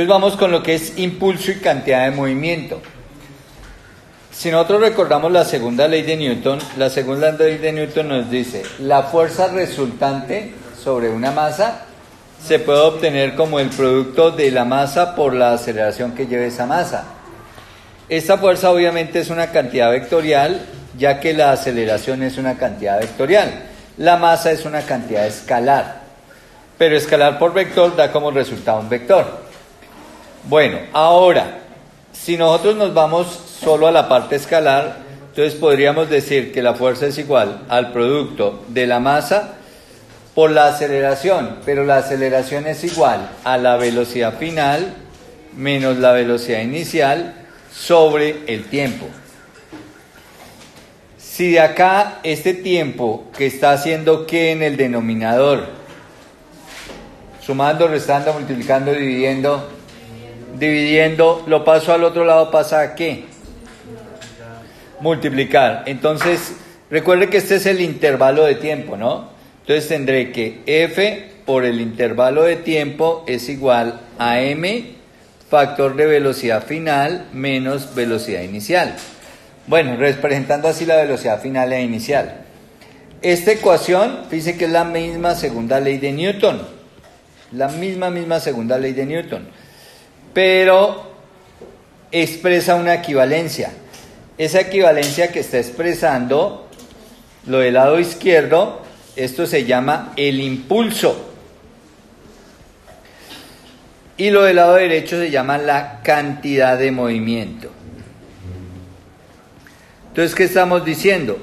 Entonces vamos con lo que es impulso y cantidad de movimiento. Si nosotros recordamos la segunda ley de Newton nos dice, la fuerza resultante sobre una masa se puede obtener como el producto de la masa por la aceleración que lleve esa masa. Esta fuerza obviamente es una cantidad vectorial, ya que la aceleración es una cantidad vectorial. La masa es una cantidad escalar, pero escalar por vector da como resultado un vector. Bueno, ahora, si nosotros nos vamos solo a la parte escalar, entonces podríamos decir que la fuerza es igual al producto de la masa por la aceleración, pero la aceleración es igual a la velocidad final menos la velocidad inicial sobre el tiempo. Si de acá este tiempo que está haciendo que en el denominador, sumando, restando, multiplicando, dividiendo, lo paso al otro lado, ¿pasa a qué? Multiplicar. Entonces, recuerde que este es el intervalo de tiempo, ¿no? Entonces tendré que F por el intervalo de tiempo es igual a M factor de velocidad final menos velocidad inicial. Bueno, representando así la velocidad final e inicial. Esta ecuación, fíjense que es la misma segunda ley de Newton. La misma segunda ley de Newton. Pero expresa una equivalencia. Esa equivalencia que está expresando lo del lado izquierdo, esto se llama el impulso. Y lo del lado derecho se llama la cantidad de movimiento. Entonces, ¿qué estamos diciendo?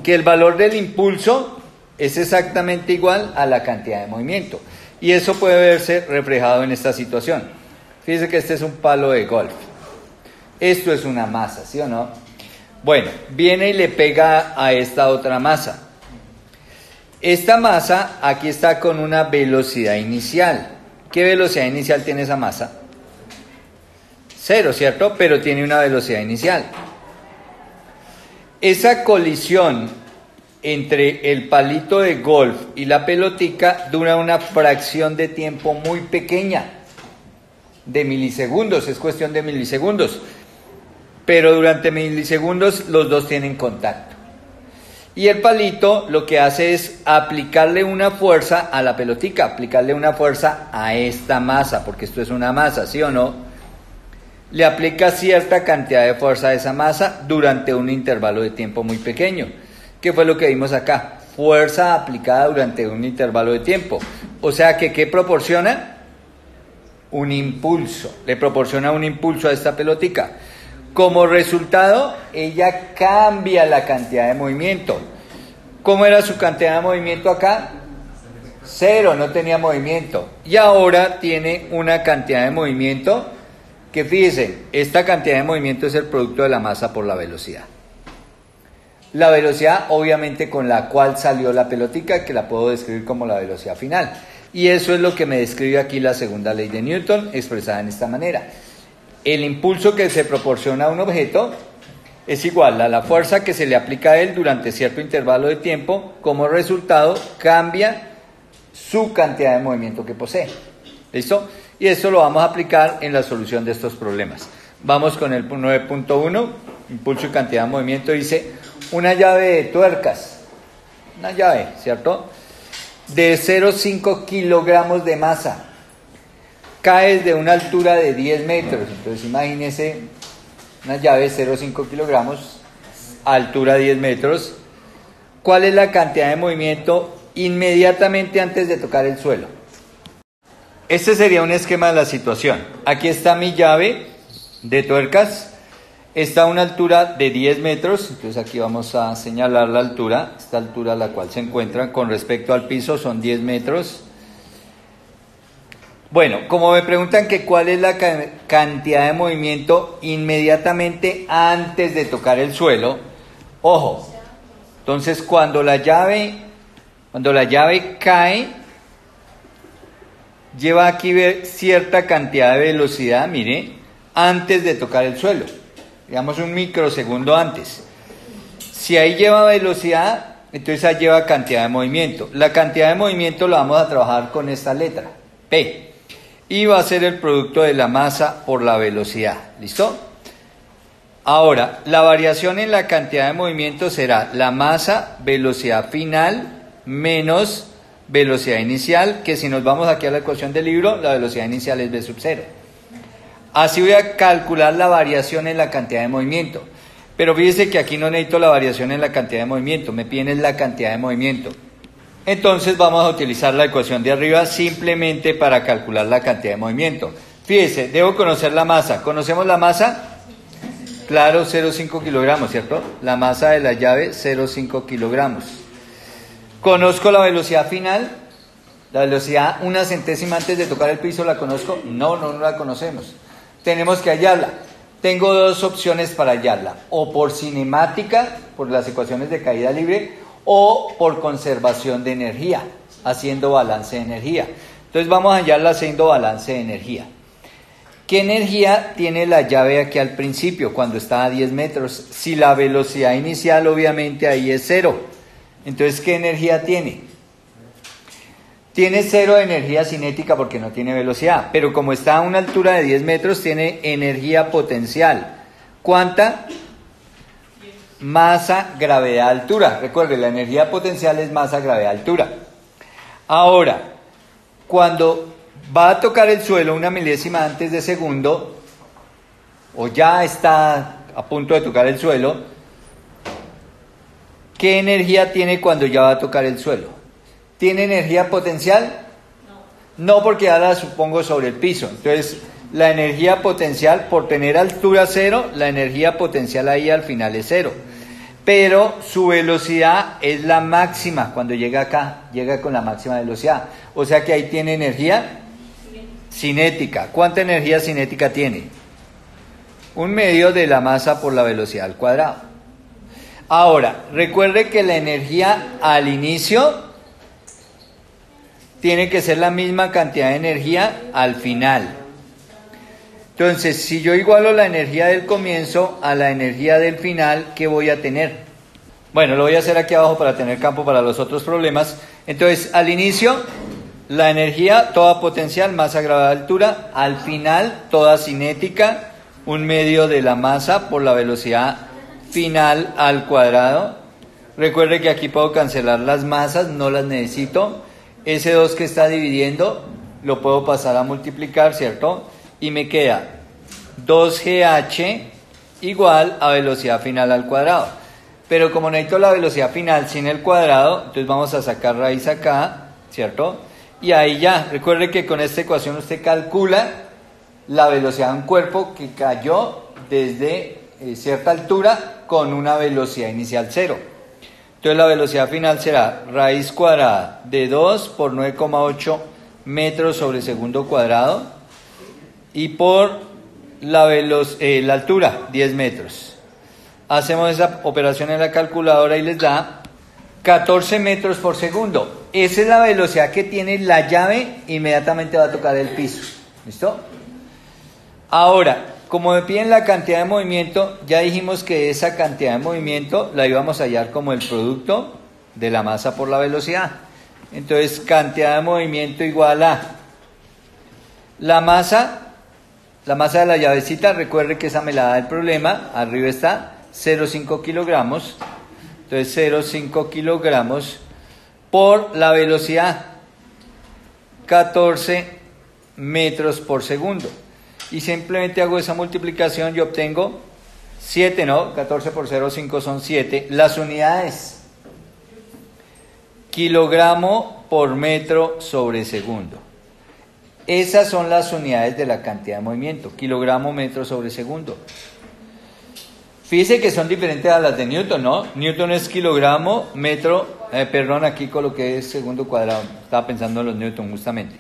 Que el valor del impulso es exactamente igual a la cantidad de movimiento. Y eso puede verse reflejado en esta situación. Fíjense que este es un palo de golf. Esto es una masa, ¿sí o no? Bueno, viene y le pega a esta otra masa. Esta masa aquí está con una velocidad inicial. ¿Qué velocidad inicial tiene esa masa? 0, ¿cierto? Pero tiene una velocidad inicial. Esa colisión entre el palito de golf y la pelotica dura una fracción de tiempo muy pequeña, de milisegundos, es cuestión de milisegundos. Pero durante milisegundos los dos tienen contacto. Y el palito lo que hace es aplicarle una fuerza a la pelotica, aplicarle una fuerza a esta masa, porque esto es una masa, ¿sí o no? Le aplica cierta cantidad de fuerza a esa masa durante un intervalo de tiempo muy pequeño. ¿Qué fue lo que vimos acá? Fuerza aplicada durante un intervalo de tiempo. O sea que, ¿qué proporciona? Un impulso. Le proporciona un impulso a esta pelotica. Como resultado, ella cambia la cantidad de movimiento. ¿Cómo era su cantidad de movimiento acá? 0, no tenía movimiento. Y ahora tiene una cantidad de movimiento que, fíjense, esta cantidad de movimiento es el producto de la masa por la velocidad. La velocidad, obviamente, con la cual salió la pelotica, que la puedo describir como la velocidad final. Y eso es lo que me describe aquí la segunda ley de Newton, expresada en esta manera. El impulso que se proporciona a un objeto es igual a la fuerza que se le aplica a él durante cierto intervalo de tiempo. Como resultado, cambia su cantidad de movimiento que posee. ¿Listo? Y esto lo vamos a aplicar en la solución de estos problemas. Vamos con el 9.1, impulso y cantidad de movimiento. Dice, una llave de tuercas, una llave, ¿cierto? De 0,5 kilogramos de masa. Cae desde una altura de 10 metros. Entonces imagínense una llave de 0,5 kilogramos, altura 10 metros. ¿Cuál es la cantidad de movimiento inmediatamente antes de tocar el suelo? Este sería un esquema de la situación. Aquí está mi llave de tuercas. Está a una altura de 10 metros. Entonces aquí vamos a señalar la altura. Esta altura a la cual se encuentra con respecto al piso son 10 metros. Bueno, como me preguntan que cuál es la cantidad de movimiento inmediatamente antes de tocar el suelo, ojo, entonces cuando la llave cae, lleva aquí cierta cantidad de velocidad, mire, antes de tocar el suelo, digamos un microsegundo antes. Si ahí lleva velocidad, entonces ahí lleva cantidad de movimiento. La cantidad de movimiento la vamos a trabajar con esta letra, P. y va a ser el producto de la masa por la velocidad. ¿Listo? Ahora, la variación en la cantidad de movimiento será la masa, velocidad final, menos velocidad inicial, que si nos vamos aquí a la ecuación del libro, la velocidad inicial es v sub 0. Así voy a calcular la variación en la cantidad de movimiento. Pero fíjese que aquí no necesito la variación en la cantidad de movimiento, me piden la cantidad de movimiento. Entonces vamos a utilizar la ecuación de arriba simplemente para calcular la cantidad de movimiento. Fíjese, debo conocer la masa. ¿Conocemos la masa? Claro, 0,5 kilogramos, ¿cierto? La masa de la llave, 0,5 kilogramos. ¿Conozco la velocidad final? La velocidad una centésima antes de tocar el piso, ¿la conozco? No la conocemos. Tenemos que hallarla. Tengo dos opciones para hallarla. O por cinemática, por las ecuaciones de caída libre, o por conservación de energía, haciendo balance de energía. Entonces vamos a hallarla haciendo balance de energía. ¿Qué energía tiene la llave aquí al principio, cuando está a 10 metros? Si la velocidad inicial obviamente ahí es 0. Entonces, ¿qué energía tiene? Tiene 0 de energía cinética porque no tiene velocidad, pero como está a una altura de 10 metros, tiene energía potencial. ¿Cuánta? Masa, gravedad, altura. Recuerden, la energía potencial es masa, gravedad, altura. Ahora, cuando va a tocar el suelo una milésima antes de segundo, o ya está a punto de tocar el suelo, ¿qué energía tiene cuando ya va a tocar el suelo? ¿Tiene energía potencial? No, porque ya la supongo sobre el piso. Entonces, la energía potencial, por tener altura 0, la energía potencial ahí al final es 0. Pero su velocidad es la máxima. Cuando llega acá, llega con la máxima velocidad. O sea que ahí tiene energía cinética. ¿Cuánta energía cinética tiene? 1/2 de la masa por la velocidad al cuadrado. Ahora, recuerde que la energía al inicio tiene que ser la misma cantidad de energía al final. Entonces, si yo igualo la energía del comienzo a la energía del final, ¿qué voy a tener? Bueno, lo voy a hacer aquí abajo para tener campo para los otros problemas. Entonces, al inicio, la energía, toda potencial, masa, gravedad, altura. Al final, toda cinética, 1/2 de la masa por la velocidad final al cuadrado. Recuerde que aquí puedo cancelar las masas, no las necesito. Ese 2 que está dividiendo, lo puedo pasar a multiplicar, ¿cierto? Y me queda 2GH igual a velocidad final al cuadrado. Pero como necesito la velocidad final sin el cuadrado, entonces vamos a sacar raíz acá, ¿cierto? Y ahí ya, recuerde que con esta ecuación usted calcula la velocidad de un cuerpo que cayó desde cierta altura con una velocidad inicial 0. Entonces la velocidad final será raíz cuadrada de 2 por 9,8 metros sobre segundo cuadrado y por la altura 10 metros. Hacemos esa operación en la calculadora y les da 14 metros por segundo. Esa es la velocidad que tiene la llave, inmediatamente va a tocar el piso. ¿Listo? Ahora, como me piden la cantidad de movimiento, ya dijimos que esa cantidad de movimiento la íbamos a hallar como el producto de la masa por la velocidad. Entonces, cantidad de movimiento igual a la masa de la llavecita. Recuerde que esa me la da el problema. Arriba está 0,5 kilogramos. Entonces, 0,5 kilogramos por la velocidad 14 metros por segundo. Y simplemente hago esa multiplicación y obtengo 7, ¿no? 14 por 0,5 son 7. Las unidades, kilogramo por metro sobre segundo. Esas son las unidades de la cantidad de movimiento, kilogramo metro sobre segundo. Fíjese que son diferentes a las de Newton, ¿no? Newton es kilogramo, metro, aquí coloqué segundo cuadrado, estaba pensando en los Newton justamente.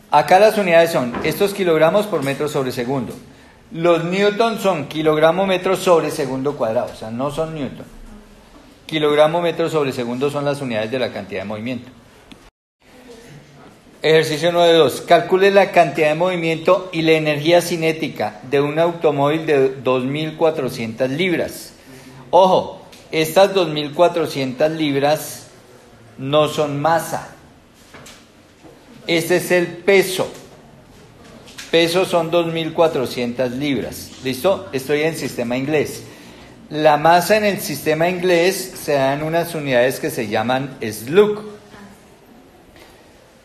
Acá las unidades son estos kilogramos por metro sobre segundo. Los newton son kilogramo metro sobre segundo cuadrado, o sea, no son newton. Kilogramo metro sobre segundo son las unidades de la cantidad de movimiento. Ejercicio 9.2. Calcule la cantidad de movimiento y la energía cinética de un automóvil de 2.400 libras. Ojo, estas 2.400 libras no son masa. Este es el peso. peso son 2.400 libras. ¿Listo? Estoy en sistema inglés. La masa en el sistema inglés se da en unas unidades que se llaman slug.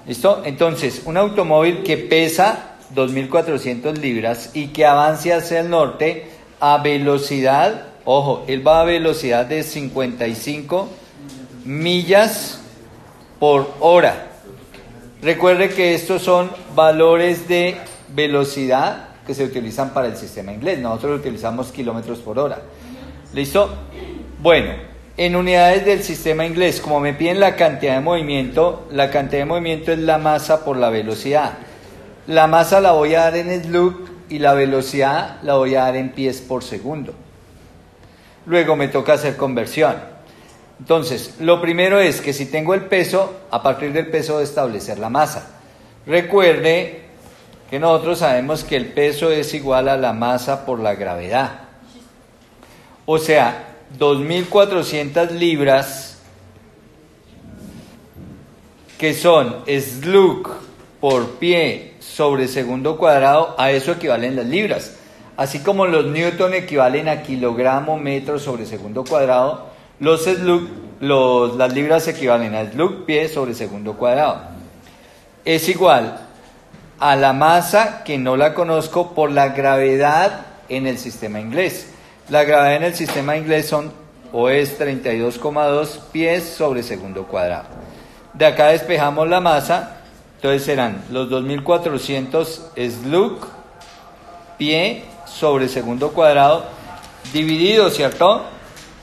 ¿Listo? Entonces, un automóvil que pesa 2.400 libras y que avance hacia el norte a velocidad, ojo, él va a velocidad de 55 millas por hora. Recuerde que estos son valores de velocidad que se utilizan para el sistema inglés. Nosotros utilizamos kilómetros por hora. ¿Listo? Bueno, en unidades del sistema inglés, como me piden la cantidad de movimiento es la masa por la velocidad. La masa la voy a dar en slug y la velocidad la voy a dar en pies por segundo. Luego me toca hacer conversión. Entonces, lo primero es que si tengo el peso, a partir del peso voy a establecer la masa. Recuerde que nosotros sabemos que el peso es igual a la masa por la gravedad. O sea, 2.400 libras, que son slug por pie sobre segundo cuadrado, a eso equivalen las libras. Así como los newton equivalen a kilogramo metro sobre segundo cuadrado, las libras equivalen a slug pie sobre segundo cuadrado. Es igual a la masa, que no la conozco, por la gravedad en el sistema inglés. La gravedad en el sistema inglés es 32,2 pies sobre segundo cuadrado. De acá despejamos la masa, entonces serán los 2.400 slug pie sobre segundo cuadrado dividido, ¿cierto?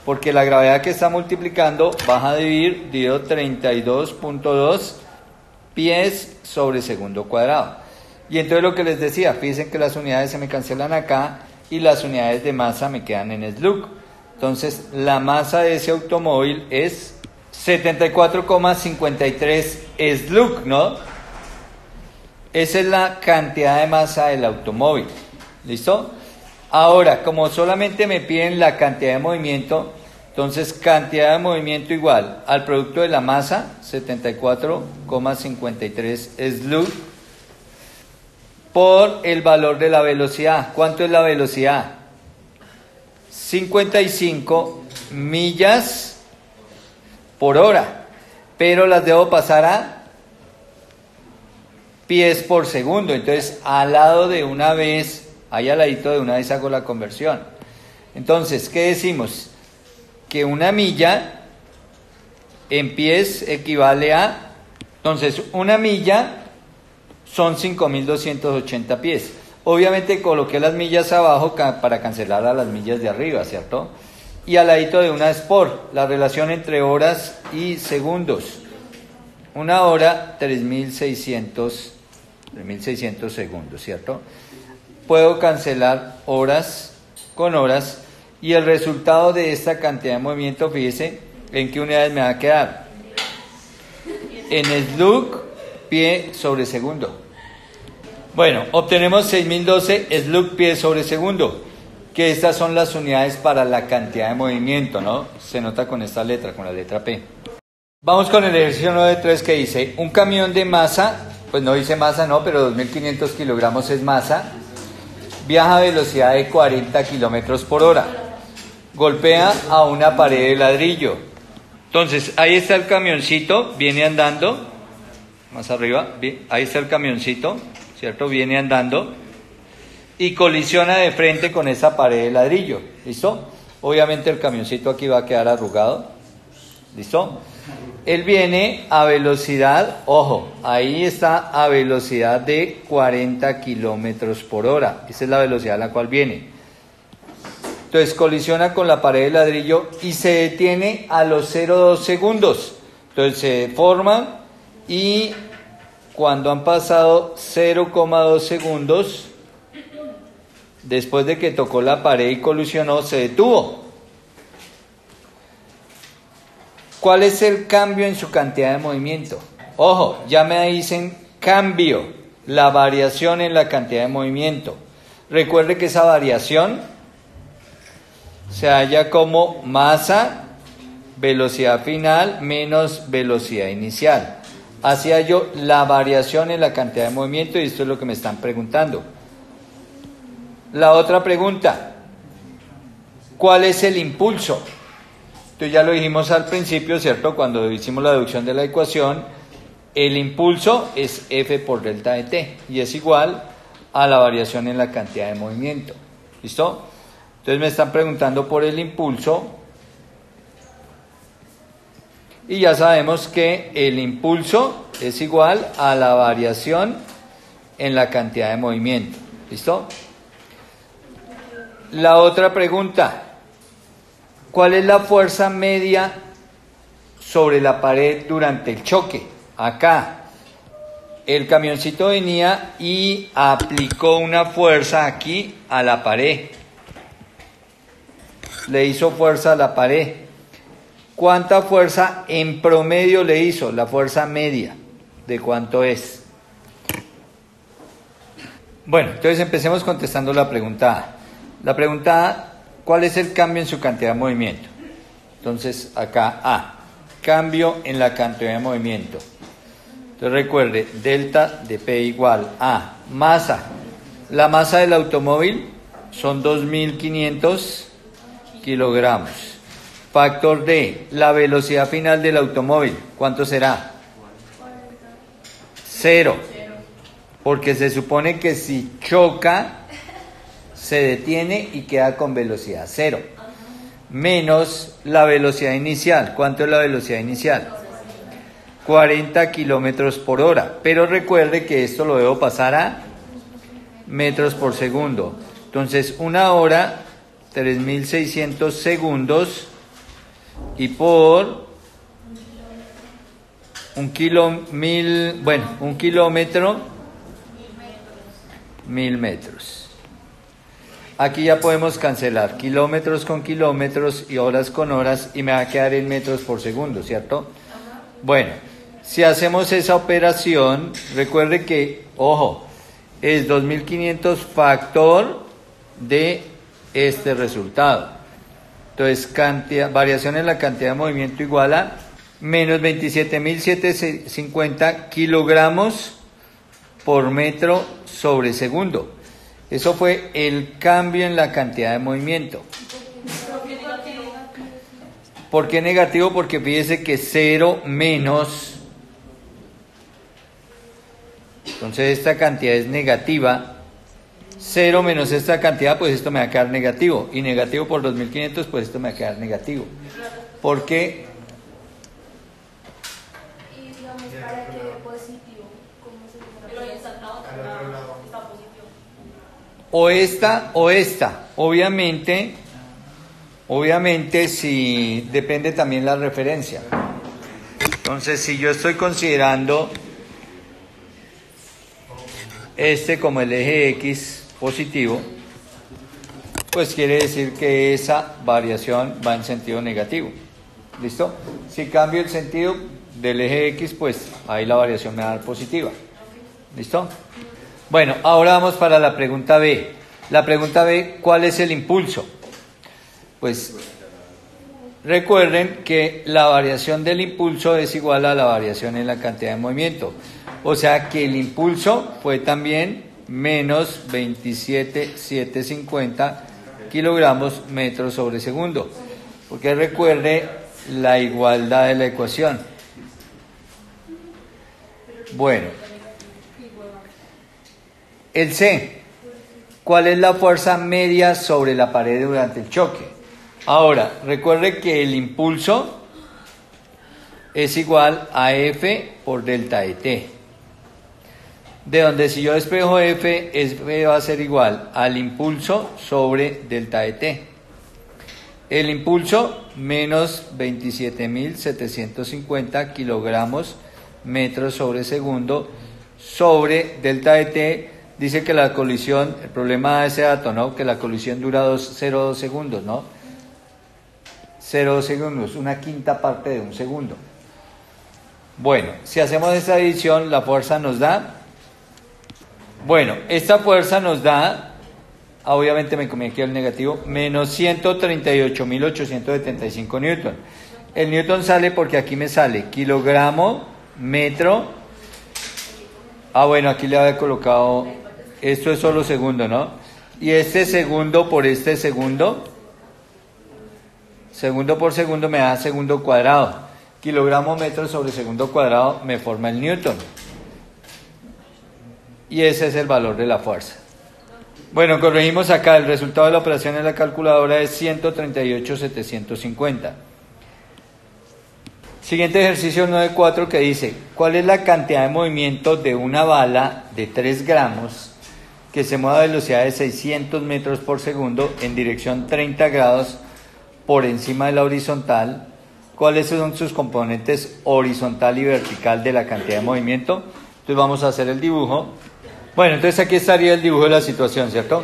Porque la gravedad que está multiplicando baja a dividido 32.2 pies sobre segundo cuadrado. Y entonces lo que les decía, fíjense que las unidades se me cancelan acá y las unidades de masa me quedan en slug. Entonces la masa de ese automóvil es 74,53 slug, ¿no? Esa es la cantidad de masa del automóvil. ¿Listo? Ahora, como solamente me piden la cantidad de movimiento, entonces cantidad de movimiento igual al producto de la masa, 74,53 slug, por el valor de la velocidad. ¿Cuánto es la velocidad? 55 millas por hora, pero las debo pasar a pies por segundo. Entonces, al ladito de una vez hago la conversión. Entonces, ¿qué decimos? Que una milla en pies equivale a... Entonces, una milla son 5.280 pies. Obviamente coloqué las millas abajo para cancelar a las millas de arriba, ¿cierto? Y al ladito de una es por la relación entre horas y segundos. Una hora, 3.600 segundos, ¿cierto? Puedo cancelar horas con horas y el resultado de esta cantidad de movimiento, fíjese en qué unidades me va a quedar. En slug pie sobre segundo. Bueno, obtenemos 6.012 slug pie sobre segundo, que estas son las unidades para la cantidad de movimiento, ¿no? Se nota con esta letra, con la letra P. Vamos con el ejercicio 9.3 que dice, un camión de masa, pues no dice masa, no, pero 2.500 kilogramos es masa, viaja a velocidad de 40 kilómetros por hora, golpea a una pared de ladrillo. Entonces, ahí está el camioncito, viene andando, más arriba, ahí está el camioncito, ¿cierto? Viene andando y colisiona de frente con esa pared de ladrillo, ¿listo? Obviamente el camioncito aquí va a quedar arrugado, ¿listo? Él viene a velocidad, ojo, ahí está a velocidad de 40 kilómetros por hora, esa es la velocidad a la cual viene. Entonces colisiona con la pared de ladrillo y se detiene a los 0,2 segundos. Entonces se deforma y cuando han pasado 0,2 segundos, después de que tocó la pared y colisionó, se detuvo. ¿Cuál es el cambio en su cantidad de movimiento? Ojo, ya me dicen cambio, la variación en la cantidad de movimiento. Recuerde que esa variación se halla como masa, velocidad final menos velocidad inicial. así hallo la variación en la cantidad de movimiento y esto es lo que me están preguntando. La otra pregunta, ¿cuál es el impulso? Entonces ya lo dijimos al principio, ¿cierto? Cuando hicimos la deducción de la ecuación, el impulso es F por delta de t y es igual a la variación en la cantidad de movimiento. ¿Listo? Entonces me están preguntando por el impulso y ya sabemos que el impulso es igual a la variación en la cantidad de movimiento. ¿Listo? La otra pregunta, ¿cuál es la fuerza media sobre la pared durante el choque? Acá, el camioncito venía y aplicó una fuerza aquí a la pared. Le hizo fuerza a la pared. ¿Cuánta fuerza en promedio le hizo? La fuerza media. ¿De cuánto es? Bueno, entonces empecemos contestando la pregunta A. La pregunta A, ¿cuál es el cambio en su cantidad de movimiento? Entonces, acá A, cambio en la cantidad de movimiento. Entonces recuerde, delta de P igual a masa. La masa del automóvil son 2.500 kilogramos. Factor D, la velocidad final del automóvil, ¿cuánto será? 0. Porque se supone que si choca, se detiene y queda con velocidad 0. Menos la velocidad inicial. ¿Cuánto es la velocidad inicial? 40 kilómetros por hora. Pero recuerde que esto lo debo pasar a metros por segundo. Entonces, una hora, 3.600 segundos. Y por un kilómetro, 1.000 metros. Aquí ya podemos cancelar kilómetros con kilómetros y horas con horas y me va a quedar en metros por segundo, ¿cierto? Bueno, si hacemos esa operación, recuerde que, ojo, es 2.500 factor de este resultado. Entonces, variación en la cantidad de movimiento igual a menos 27.750 kilogramos por metro sobre segundo. Eso fue el cambio en la cantidad de movimiento. ¿Por qué negativo? Porque fíjese que 0 menos, entonces esta cantidad es negativa, 0 menos esta cantidad, pues esto me va a quedar negativo, y negativo por 2.500, pues esto me va a quedar negativo. ¿Por qué? Y digamos, para que positivo, ¿cómo se dice? Pero ya está positivo. O esta. Obviamente si depende también la referencia. Entonces, si yo estoy considerando este como el eje X positivo, pues quiere decir que esa variación va en sentido negativo. ¿Listo? Si cambio el sentido del eje X, pues ahí la variación me va a dar positiva. ¿Listo? Bueno, ahora vamos para la pregunta B. La pregunta B, ¿cuál es el impulso? Pues recuerden que la variación del impulso es igual a la variación en la cantidad de movimiento. O sea que el impulso fue también menos 27.750 kilogramos metros sobre segundo. Porque recuerde la igualdad de la ecuación. Bueno, el C, ¿cuál es la fuerza media sobre la pared durante el choque? Ahora, recuerde que el impulso es igual a F por delta de T. De donde si yo despejo F, F va a ser igual al impulso sobre delta de T. El impulso menos 27.750 kilogramos metros sobre segundo sobre delta de T. Dice que la colisión, el problema de ese dato, ¿no? Que la colisión dura 0,2 segundos, ¿no? 0,2 segundos, una quinta parte de un segundo. Bueno, si hacemos esta división, la fuerza nos da, bueno, esta fuerza nos da, obviamente me comí aquí el negativo, menos 138.875 newton. El newton sale porque aquí me sale kilogramo metro. Ah, bueno, aquí le había colocado, esto es solo segundo, ¿no? Y este segundo por este segundo por segundo me da segundo cuadrado. Kilogramo metro sobre segundo cuadrado me forma el newton. Y ese es el valor de la fuerza. Bueno, corregimos acá, el resultado de la operación en la calculadora es 138.750. Siguiente ejercicio 9.4 que dice, ¿cuál es la cantidad de movimiento de una bala de 3 gramos que se mueve a velocidad de 600 metros por segundo en dirección 30 grados por encima de la horizontal? ¿Cuáles son sus componentes horizontal y vertical de la cantidad de movimiento? Entonces vamos a hacer el dibujo. Bueno, entonces aquí estaría el dibujo de la situación, ¿cierto?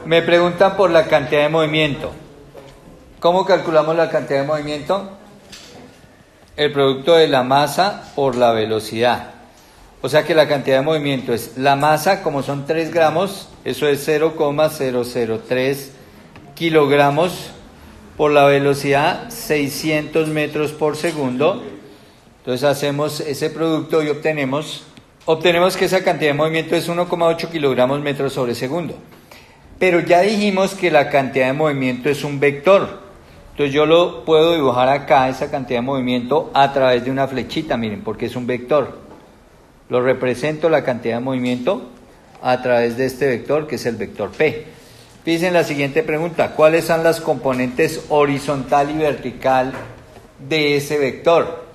Me preguntan por la cantidad de movimiento. ¿Cómo calculamos la cantidad de movimiento? El producto de la masa por la velocidad. O sea que la cantidad de movimiento es la masa, como son 3 gramos, eso es 0,003 kilogramos, por la velocidad 600 metros por segundo. Entonces hacemos ese producto y obtenemos que esa cantidad de movimiento es 1,8 kilogramos metros sobre segundo. Pero ya dijimos que la cantidad de movimiento es un vector. Entonces yo lo puedo dibujar acá, esa cantidad de movimiento, a través de una flechita, miren, porque es un vector. Lo represento la cantidad de movimiento a través de este vector, que es el vector P. Fíjense en la siguiente pregunta, ¿cuáles son las componentes horizontal y vertical de ese vector?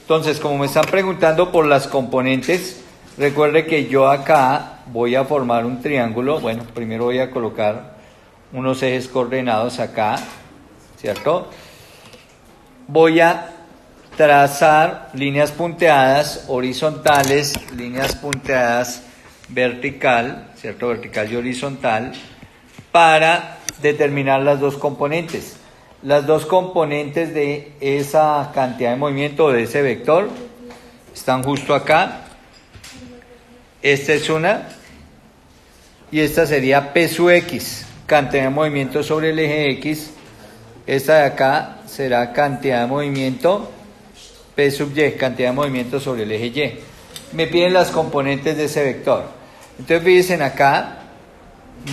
Entonces, como me están preguntando por las componentes, recuerde que yo acá voy a formar un triángulo. Bueno, primero voy a colocar unos ejes coordenados acá, ¿cierto? Voy a trazar líneas punteadas horizontales, líneas punteadas vertical, ¿cierto? Vertical y horizontal, para determinar las dos componentes. Las dos componentes de esa cantidad de movimiento, de ese vector, están justo acá. Esta es una, y esta sería P sub X, cantidad de movimiento sobre el eje X. Esta de acá será cantidad de movimiento P sub Y, cantidad de movimiento sobre el eje Y. Me piden las componentes de ese vector. Entonces fíjense acá,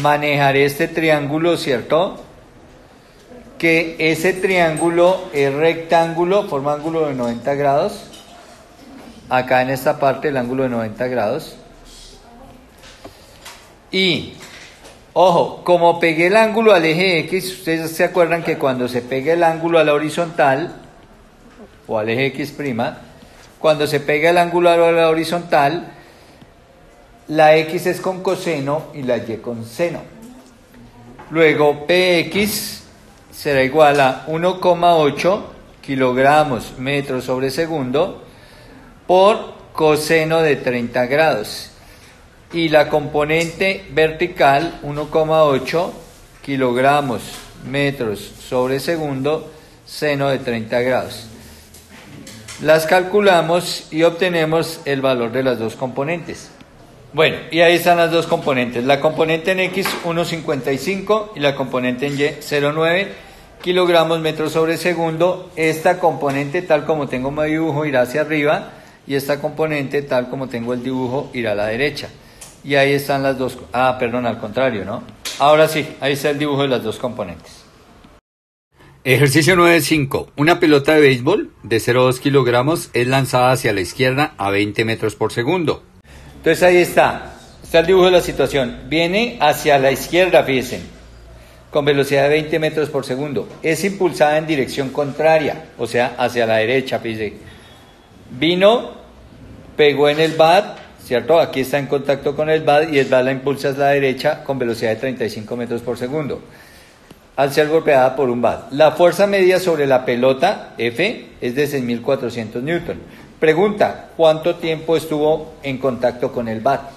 manejaré este triángulo, ¿cierto? Que ese triángulo es rectángulo, forma ángulo de 90 grados. Acá en esta parte el ángulo de 90 grados. Y, ojo, como pegué el ángulo al eje X, ustedes se acuerdan que cuando se pega el ángulo a la horizontal, o al eje X', cuando se pega el ángulo a la horizontal, la X es con coseno y la Y con seno. Luego, PX será igual a 1,8 kilogramos metros sobre segundo por coseno de 30 grados. Y la componente vertical, 1,8 kilogramos metros sobre segundo, seno de 30 grados. Las calculamos y obtenemos el valor de las dos componentes. Bueno, y ahí están las dos componentes. La componente en X, 1,55, y la componente en Y, 0,9 kilogramos metros sobre segundo. Esta componente, tal como tengo mi dibujo, irá hacia arriba, y esta componente, tal como tengo el dibujo, irá a la derecha. Y ahí están las dos, al contrario, ¿no? Ahora sí, ahí está el dibujo de las dos componentes. Ejercicio 9.5. Una pelota de béisbol de 0,2 kilogramos es lanzada hacia la izquierda a 20 metros por segundo. Entonces ahí está el dibujo de la situación. Viene hacia la izquierda, fíjense, con velocidad de 20 metros por segundo. Es impulsada en dirección contraria, o sea, hacia la derecha, fíjense. Vino, pegó en el bat, ¿cierto? Aquí está en contacto con el bat y el bat la impulsa hacia la derecha con velocidad de 35 metros por segundo. Al ser golpeada por un bat. La fuerza media sobre la pelota, F, es de 6.400 newton. Pregunta, ¿cuánto tiempo estuvo en contacto con el bat?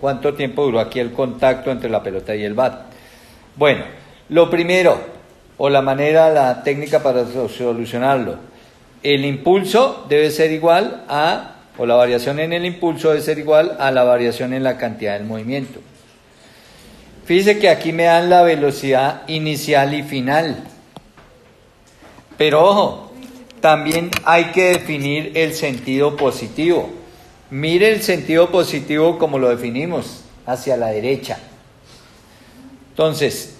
¿Cuánto tiempo duró aquí el contacto entre la pelota y el bat? Bueno, lo primero, o la técnica para solucionarlo, el impulso debe ser igual a, o la variación en el impulso debe ser igual a la variación en la cantidad del movimiento. Fíjese que aquí me dan la velocidad inicial y final. Pero ojo, también hay que definir el sentido positivo. Mire el sentido positivo como lo definimos, hacia la derecha. Entonces,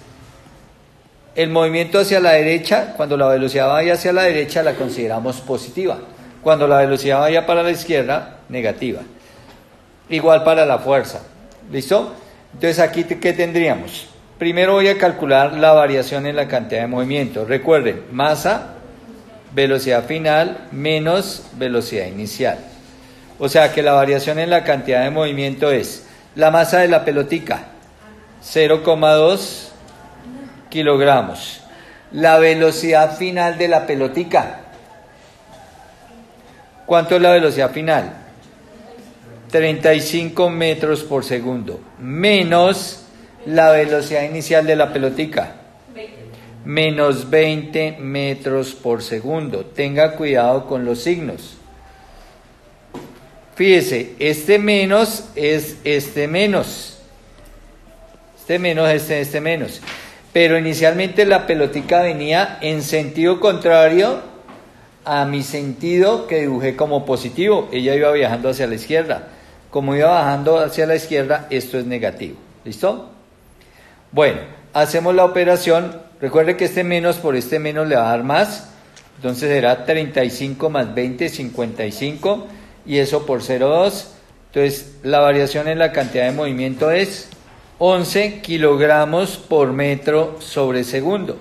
el movimiento hacia la derecha, cuando la velocidad vaya hacia la derecha, la consideramos positiva. Cuando la velocidad vaya para la izquierda, negativa. Igual para la fuerza. ¿Listo? Entonces, aquí, ¿qué tendríamos? Primero voy a calcular la variación en la cantidad de movimiento. Recuerden, masa, velocidad final, menos velocidad inicial. O sea que la variación en la cantidad de movimiento es la masa de la pelotica, 0,2 kilogramos. La velocidad final de la pelotica, ¿cuánto es la velocidad final? 35 metros por segundo, menos la velocidad inicial de la pelotica, menos 20 metros por segundo. Tenga cuidado con los signos. Fíjese, este menos es este menos. Este menos es este menos. Pero inicialmente la pelotica venía en sentido contrario a mi sentido que dibujé como positivo. Ella iba viajando hacia la izquierda. Como iba bajando hacia la izquierda, esto es negativo. ¿Listo? Bueno, hacemos la operación. Recuerde que este menos por este menos le va a dar más. Entonces será 35 más 20, 55. Y eso por 0,2. Entonces la variación en la cantidad de movimiento es 11 kilogramos por metro sobre segundo.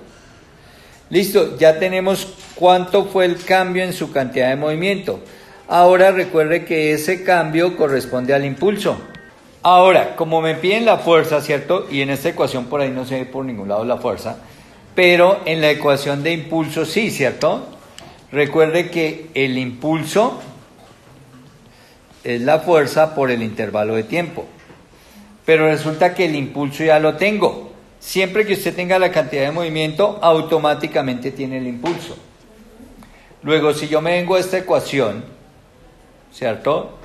Listo, ya tenemos cuánto fue el cambio en su cantidad de movimiento. Ahora recuerde que ese cambio corresponde al impulso. Ahora, como me piden la fuerza, ¿cierto? Y en esta ecuación por ahí no se ve por ningún lado la fuerza, pero en la ecuación de impulso sí, ¿cierto? Recuerde que el impulso es la fuerza por el intervalo de tiempo. Pero resulta que el impulso ya lo tengo. Siempre que usted tenga la cantidad de movimiento, automáticamente tiene el impulso. Luego, si yo me vengo a esta ecuación, ¿cierto?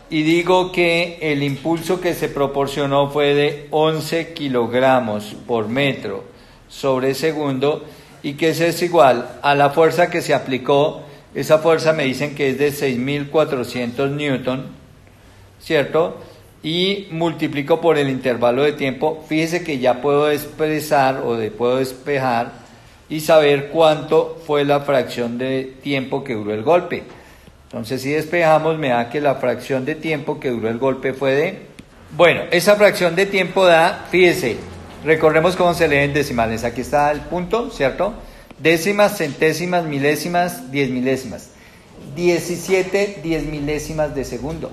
Y digo que el impulso que se proporcionó fue de 11 kilogramos por metro sobre segundo, y que eso es igual a la fuerza que se aplicó. Esa fuerza me dicen que es de 6.400 newton, ¿cierto? Y multiplico por el intervalo de tiempo. Fíjese que ya puedo expresar puedo despejar y saber cuánto fue la fracción de tiempo que duró el golpe. Entonces, si despejamos, me da que la fracción de tiempo que duró el golpe fue de... Bueno, esa fracción de tiempo da, fíjese, recordemos cómo se lee en decimales. Aquí está el punto, ¿cierto? Décimas, centésimas, milésimas, 10 milésimas. 17 10 milésimas de segundo.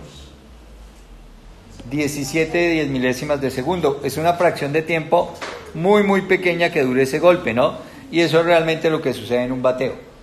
17 10 milésimas de segundo. Es una fracción de tiempo muy, muy pequeña que dure ese golpe, ¿no? Y eso es realmente lo que sucede en un bateo.